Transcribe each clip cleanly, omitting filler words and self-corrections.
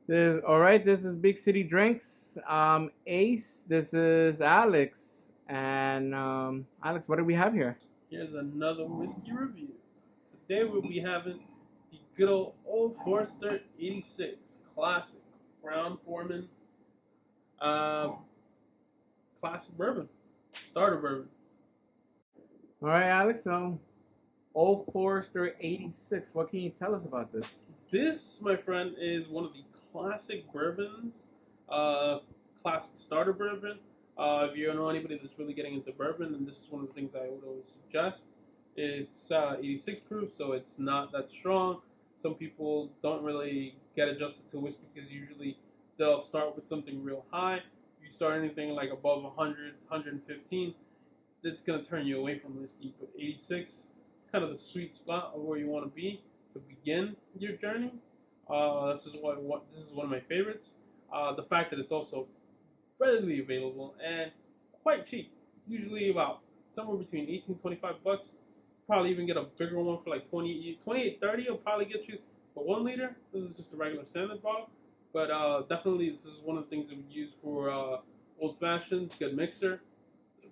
All right, this is Big City Drinks. Ace, this is Alex. And Alex, what do we have here? Here's another whiskey review. Today we'll be having the good old Forester 86 Classic Brown Foreman uh, Classic Bourbon, Starter Bourbon. All right, Alex, so Old Forester 86. What can you tell us about this? This, my friend, is one of the classic bourbons, uh, classic starter bourbon. If you know anybody that's really getting into bourbon, then this is one of the things I would always suggest. It's 86 proof, so it's not that strong. Some people don't really get adjusted to whiskey because usually they'll start with something real high. You start anything like above 100, 115, it's going to turn you away from whiskey. But 86, it's kind of the sweet spot of where you want to be to begin your journey. This is one of my favorites. The fact that it's also readily available and quite cheap, usually about somewhere between 18 $25. Probably even get a bigger one for like 28 30 will probably get you for 1 liter. This is just a regular standard bottle. But definitely, this is one of the things that we use for old fashions, good mixer,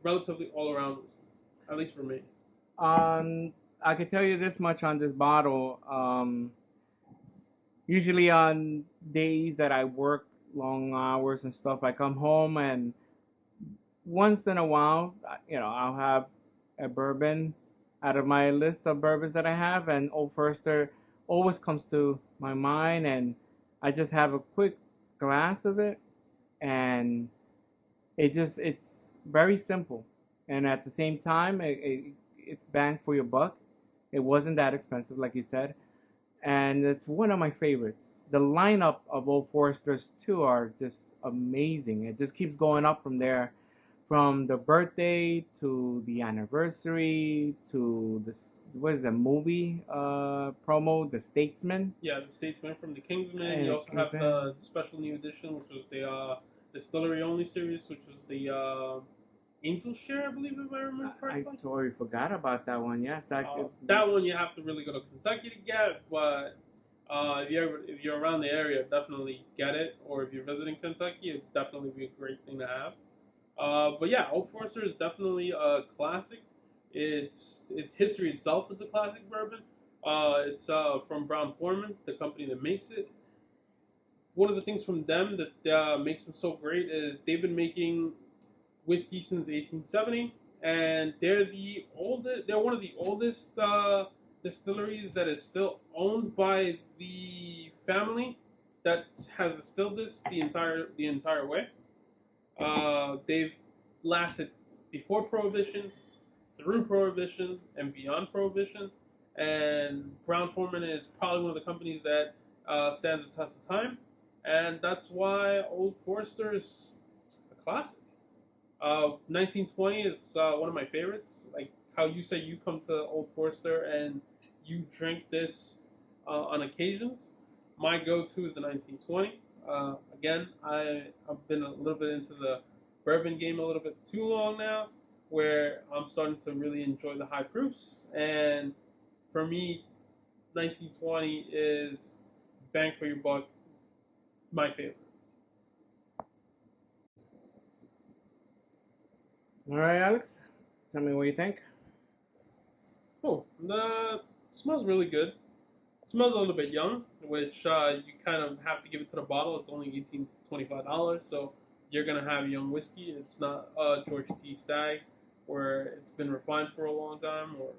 relatively all around whiskey, at least for me. Um, I can tell you this much on this bottle. Usually on days that I work long hours and stuff, I come home and once in a while, I'll have a bourbon out of my list of bourbons that I have, and Old Forester always comes to my mind, and I just have a quick glass of it, and it's very simple, and at the same time, it's bang for your buck. It wasn't that expensive, like you said, and it's one of my favorites. The lineup of Old Foresters too are just amazing. It just keeps going up from there, from the birthday to the anniversary to what is the movie promo, The Statesman. Yeah, the Statesman from the Kingsman. You And also have the special new edition, which was the distillery only series, which was the Angel Share, I believe, if I remember I correctly. totally forgot about that one. Yes, That one you have to really go to Kentucky to get, but if you're around the area, definitely get it. Or if you're visiting Kentucky, it'd definitely be a great thing to have. But yeah, Old Forester is definitely a classic. History itself is a classic bourbon. It's from Brown Foreman, the company that makes it. One of the things from them that makes them so great is they've been making whiskey since 1870, and they're the oldest. They're one of the oldest distilleries that is still owned by the family that has distilled this the entire way. They've lasted before Prohibition, through Prohibition, and beyond Prohibition. And Brown Forman is probably one of the companies that stands the test of time, and that's why Old Forester is a classic. 1920 is one of my favorites. Like how you say you come to Old Forester and you drink this on occasions. My go-to is the 1920. Again, I've been a little bit into the bourbon game a little bit too long now, where I'm starting to really enjoy the high proofs. And for me, 1920 is bang for your buck, my favorite. all right, Alex. Tell me what you think. Oh, the smells really good. It smells a little bit young, which you kind of have to give it to the bottle. It's only $18-25, so you're gonna have young whiskey. It's not a George T. Stagg, where it's been refined for a long time, or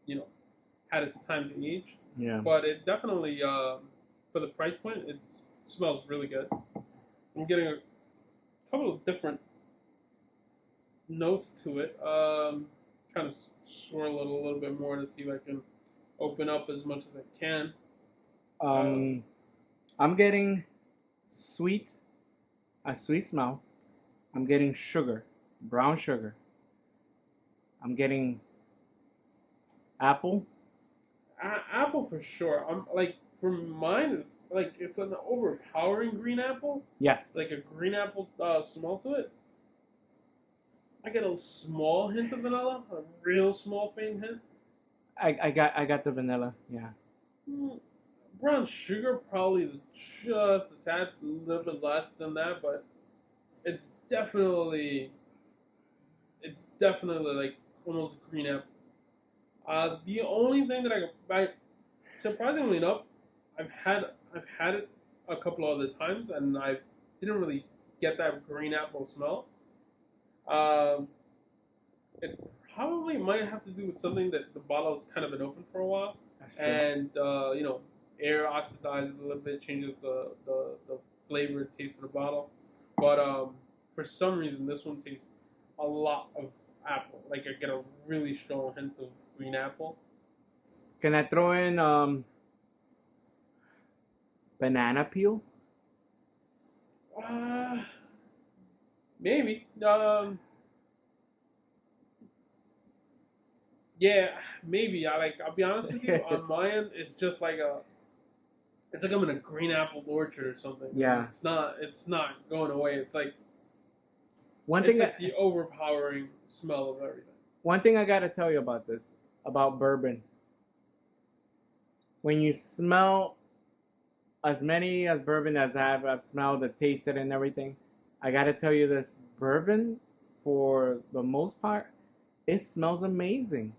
you know, had its time to age. Yeah. But it definitely, for the price point, it smells really good. I'm getting a couple of different notes to it. Trying to swirl it a little bit more to see if I can open up as much as I can. Um, I'm getting sweet, a sweet smell. I'm getting sugar, brown sugar. I'm getting apple. Apple for sure. I'm like for mine is like it's an overpowering green apple, Yes. like a green apple smell to it. I get a small hint of vanilla, a real small faint hint. I got the vanilla. Yeah. Mm, Brown sugar probably is just a tad, a little bit less than that, but it's definitely it's definitely like almost green apple. The only thing that I surprisingly enough, I've had it a couple other times, and I didn't really get that green apple smell. Um, it probably might have to do with something that the bottle's kind of been open for a while, That's true. and air oxidizes a little bit, changes the flavor and taste of the bottle. But for some reason, this one tastes a lot of apple. Like I get a really strong hint of green apple. Can I throw in banana peel? Uh, maybe. Yeah, maybe. I'll be honest with you. On my end, it's just like a. It's like I'm in a green apple orchard or something. Yeah. It's not. It's not going away. It's like One it's thing, like the overpowering smell of everything. one thing I gotta tell you about this, about bourbon. When you smell as many as bourbon as I've smelled, and tasted, and everything, I gotta tell you this: bourbon, for the most part, it smells amazing.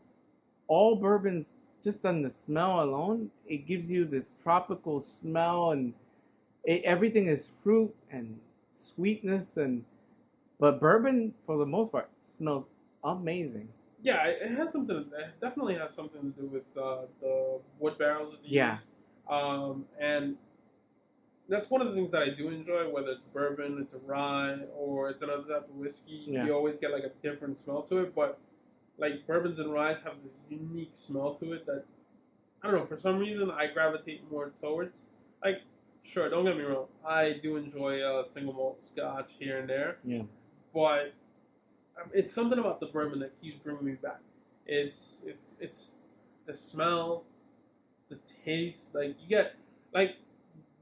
All bourbons, just on the smell alone, it gives you this tropical smell, and everything is fruit and sweetness, and but bourbon, for the most part, smells amazing. Yeah, it has something. It definitely has something to do with the wood barrels that they Yeah, use, and that's one of the things that I do enjoy. Whether it's bourbon, it's a rye, or it's another type of whiskey, yeah, you always get like a different smell to it. But like bourbons and ryes have this unique smell to it that I don't know. For some reason, I gravitate more towards. Like, sure, don't get me wrong, I do enjoy single malt Scotch here and there, yeah. but it's something about the bourbon that keeps bringing me back. It's the smell, the taste. Like you get like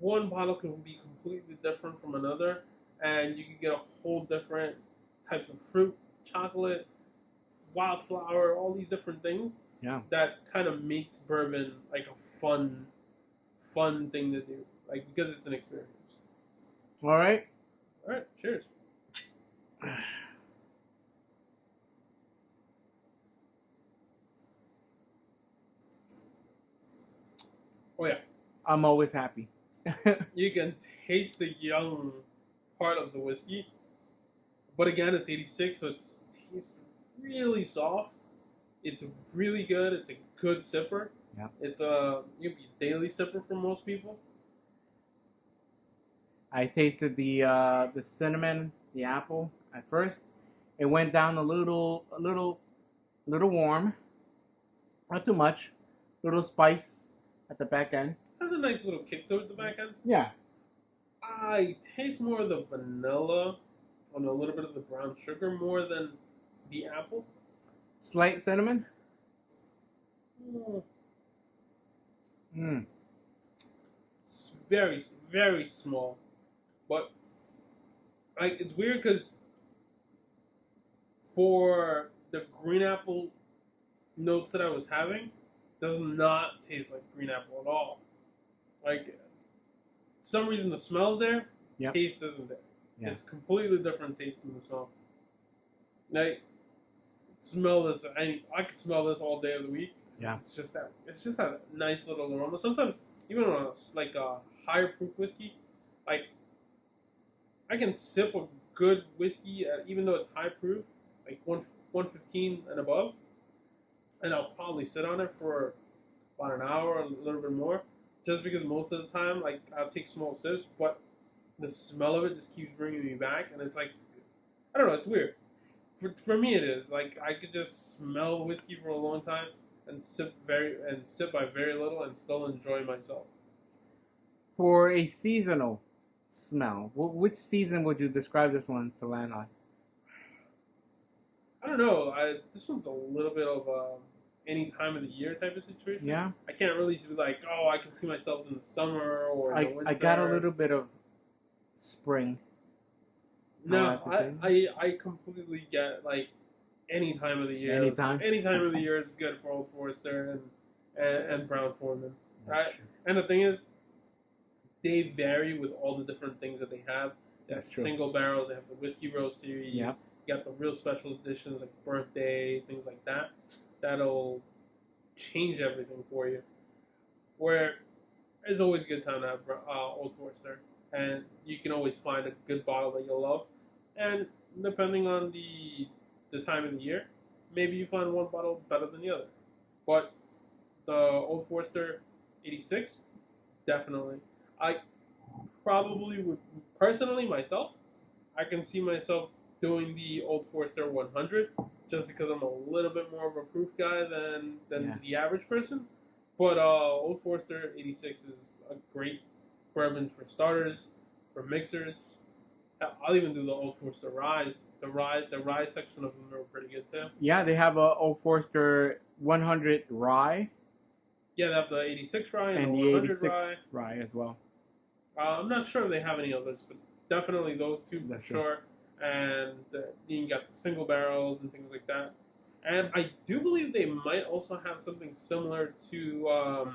one bottle can be completely different from another, and you can get a whole different types of fruit, chocolate, wildflower, all these different things Yeah. that kind of makes bourbon like a fun thing to do. Like because it's an experience. All right. All right, cheers. Oh yeah, I'm always happy. you can taste the young part of the whiskey, but again, it's 86, so it tastes really soft. It's really good. It's a good sipper. Yeah. It's a you'd be a daily sipper for most people. I tasted the cinnamon, the apple. At first, it went down a little warm. Not too much. Little spice at the back end. Has a nice little kick to it at the back end. Yeah. I taste more of the vanilla and a little bit of the brown sugar more than the apple. Slight cinnamon. Mm, Mm. it's very small, but it's weird because for the green apple notes that I was having, does not taste like green apple at all. Like for some reason the smell's there, Yep. taste isn't there. Yeah. It's completely different taste than the smell. Like smell this, I can smell this all day of the week. Yeah. It's just that nice little aroma. Sometimes even on like a higher proof whiskey, like I can sip a good whiskey even though it's high proof, like 115 and above, and I'll probably sit on it for about an hour, or a little bit more, just because most of the time, like I'll take small sips, but the smell of it just keeps bringing me back, and it's like I don't know, it's weird. For me, it is like I could just smell whiskey for a long time and sip by very little and still enjoy myself. For a seasonal smell, which season would you describe this one to land on? I don't know. This one's a little bit of any time of the year type of situation. Yeah. I can't really see like, oh, I can see myself in the summer or in the winter. I got a little bit of spring. No, I completely get like any time of the year. Anytime. Any time of the year is good for Old Forester and Brown Foreman. That's right? true. And the thing is, they vary with all the different things that they have. They have That's the true. single barrels, they have the whiskey roast Yep. series, you got the real special editions like birthday, things like that. That'll change everything for you. Where it's always a good time to have Old Forester, and you can always find a good bottle that you'll love. And depending on the time of the year, maybe you find one bottle better than the other. But the Old Forester 86, definitely. I probably would personally myself. I can see myself doing the Old Forester 100 just because I'm a little bit more of a proof guy than Yeah. the average person. But Old Forester 86 is a great bourbon for starters, for mixers. I'll even do the Old Forester Rise. The Rye section of them are pretty good too. Yeah, they have a Old Forester 100 rye Yeah, they have the 86 Rye and the and the 100 86 Rye. rye as well. I'm not sure if they have any others, but definitely those two for That's true. sure. And you got the single barrels and things like that. And I do believe they might also have something similar to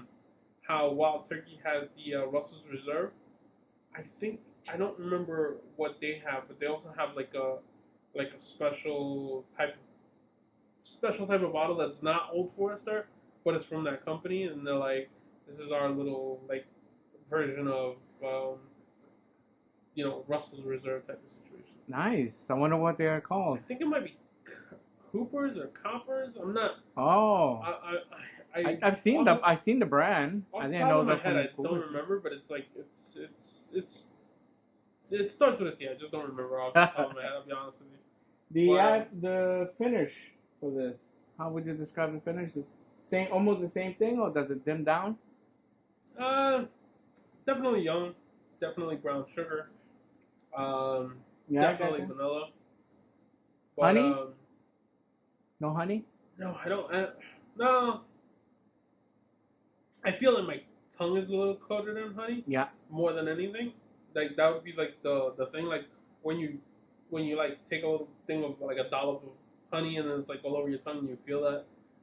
how Wild Turkey has the Russell's Reserve. I think I don't remember what they have, but they also have like a special type of bottle that's not Old Forester, but it's from that company, and they're like, this is our little like version of Russell's Reserve type of situation. Nice. I wonder what they are I called. think it might be Coopers or Coppers. I'm not. Oh, I've seen off, I've seen the brand. off I the didn't top know of my that head, from I don't Coopers. remember, but it's like it starts with a C. I just don't remember off the top of my head. I'll be honest with you. The finish for this. How would you describe the finish? Is same, almost the same thing, or does it dim down? Definitely young, definitely brown sugar, Yeah, I got definitely that. vanilla. But, Honey? No honey? no, I don't. No, I feel like my tongue is a little coated in honey Yeah. more than anything. Like that would be like the thing. Like when you like take a little thing of like a dollop of honey and then it's like all over your tongue and you feel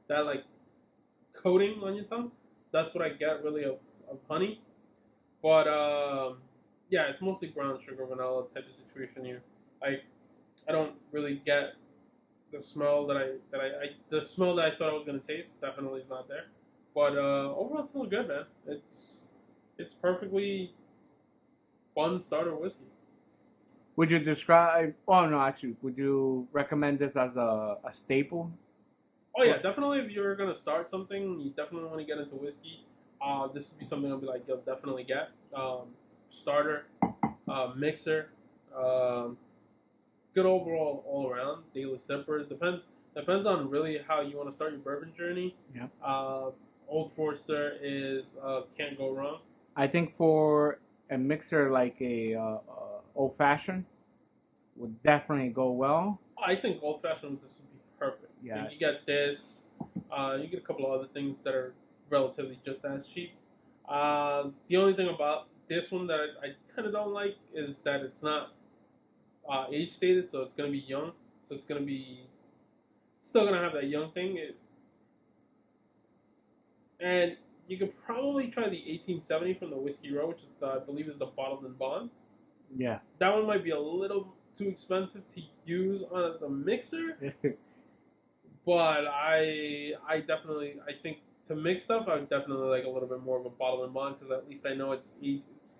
that like coating on your tongue. That's what I get really of honey. But yeah, it's mostly brown sugar vanilla type of situation here. I don't really get the smell the smell that I thought I was gonna taste. Definitely is not there. But overall, it's still good, man. It's perfectly fun starter whiskey. Would you describe? Oh no, actually, would you recommend this as a staple? Oh yeah, definitely. If you're gonna start something, you definitely want to get into whiskey. This would be something I'll be like, you'll definitely get. Starter, mixer, um, good overall all around. Daily sippers depends on really how you want to start your bourbon journey. Yeah. Old Forester is can't go wrong. I think for a mixer like a old fashioned would definitely go well. I think old fashioned this would be perfect. Yeah. You get this. You get a couple of other things that are relatively just as cheap. The only thing about this one that I kind of don't like is that it's not age stated, so it's going to be young. So it's going to be still going to have that young thing. And you could probably try the 1870 from the Whiskey Row, which is I believe is the bottled and bond. Yeah. That one might be a little too expensive to use on as a mixer, but I definitely I think to mix stuff I would definitely like a little bit more of a bottled and bond because at least I know it's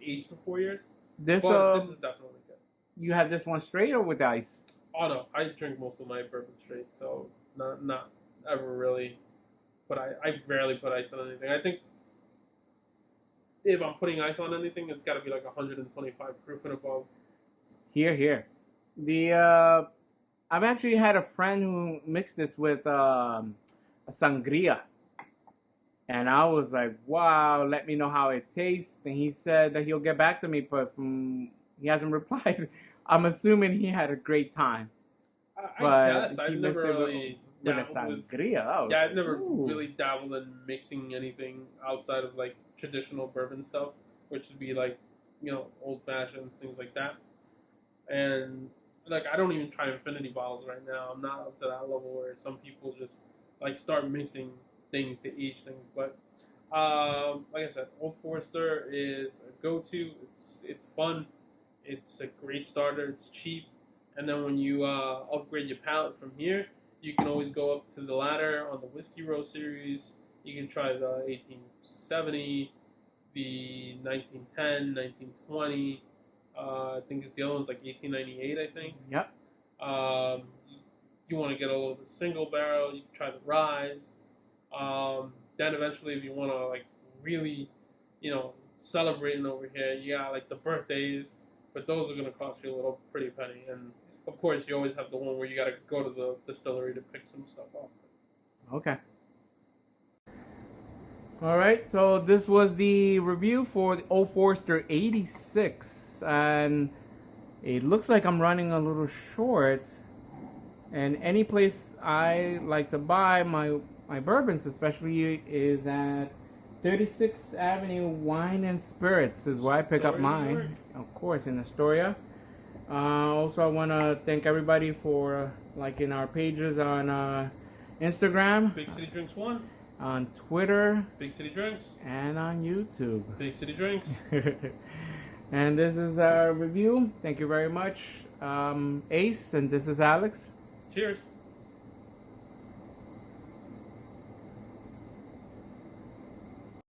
aged for 4 years. This But this is definitely good. you have this one straight or with ice? Oh no, I drink most of my bourbon straight, so not ever really. But I rarely put ice on anything. I think if I'm putting ice on anything, it's got to be like 125 proof and above. Here. The I've actually had a friend who mixed this with a sangria, and I was like, "Wow, let me know how it tastes." And he said that he'll get back to me, but he hasn't replied. I'm assuming he had a great time. I guess I've never mixed it really with a dabbled with. sangria. Oh, Yeah, I've never ooh. really dabbled in mixing anything outside of like traditional bourbon stuff, which would be like, old fashions, things like that. And like, I don't even try infinity bottles right now. I'm not up to that level where some people just like start mixing things to age things. But Like I said, Old Forester is a go-to. It's fun. It's a great starter. It's cheap, and then when you upgrade your palate from here, you can always go up to the ladder on the Whiskey Row series. You can try the 1870, the 1910, 1920. I think it's the other one's like 1898. I think. Yep. Um, you want to get a little bit single barrel, you can try the Rise. Then eventually, if you want to like really, celebrating over here, you got like the birthdays, but those are gonna cost you a little pretty penny. And of course, you always have the one where you gotta go to the distillery to pick some stuff up. Okay. All right. So this was the review for the Old Forester 86, and it looks like I'm running a little short. And any place I like to buy my bourbons, especially, is at 36th Avenue Wine and Spirits is where I pick up mine. Of course, in Astoria. Also, I want to thank everybody for liking our pages on Instagram, Big City Drinks 1, on Twitter, Big City Drinks, and on YouTube. Big City Drinks. And this is our review. Thank you very much, Ace, and this is Alex. Cheers.